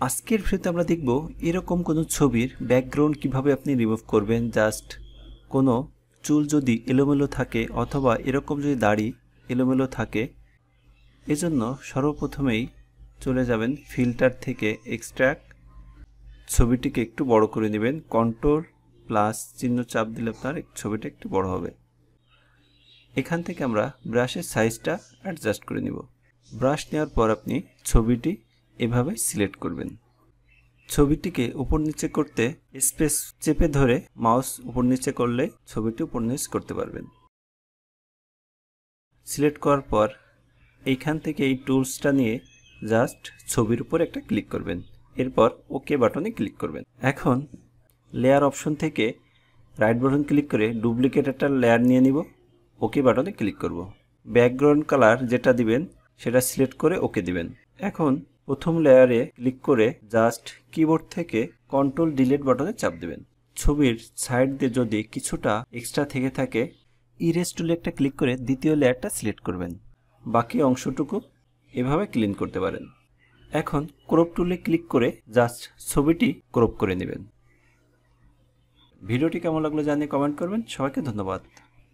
আজকের ভিডিওতে আমরা দেখব এরকম কোনো ছবির ব্যাকগ্রাউন্ড কিভাবে আপনি রিমুভ করবেন। জাস্ট কোনো চুল যদি এলোমেলো থাকে অথবা এরকম যদি দাড়ি এলোমেলো থাকে, এজন্য সর্বপ্রথমেই চলে যাবেন ফিল্টার থেকে এক্সট্রাক্ট, ছবিটিকে একটু বড় করে নেবেন। কন্ট্রোল প্লাস চিহ্ন চাপ দিলে আপনার ছবিটা একটু বড় হবে। এখান থেকে আমরা ব্রাশের সাইজটা অ্যাডজাস্ট করে নিব। ব্রাশ নেওয়ার পর আপনি ছবিটি এভাবে সিলেক্ট করবেন। ছবিটিকে উপর নিচে করতে স্পেস চেপে ধরে মাউস উপর নিচে করলে ছবিটি উপর নিচ করতে পারবেন। সিলেক্ট করার পর এইখান থেকে এই টুলসটা নিয়ে জাস্ট ছবির উপর একটা ক্লিক করবেন, এরপর ওকে বাটনে ক্লিক করবেন। এখন লেয়ার অপশন থেকে রাইট বাটন ক্লিক করে ডুপ্লিকেট একটা লেয়ার নিয়ে নিব, ওকে বাটনে ক্লিক করব। ব্যাকগ্রাউন্ড কালার যেটা দিবেন সেটা সিলেক্ট করে ওকে দিবেন। এখন প্রথম লেয়ারে ক্লিক করে জাস্ট কিবোর্ড থেকে কন্ট্রোল ডিলিট বাটনে চাপ দিবেন। ছবির সাইড দিয়ে যদি কিছুটা এক্সট্রা থেকে থাকে, ইরেজ টুলে একটা ক্লিক করে দ্বিতীয় লেয়ারটা সিলেক্ট করবেন। বাকি অংশটুকু এভাবে ক্লিন করতে পারেন। এখন ক্রপ টুলে ক্লিক করে জাস্ট ছবিটি ক্রপ করে নেবেন। ভিডিওটি কেমন লাগলো জানিয়ে কমেন্ট করবেন। সবাইকে ধন্যবাদ।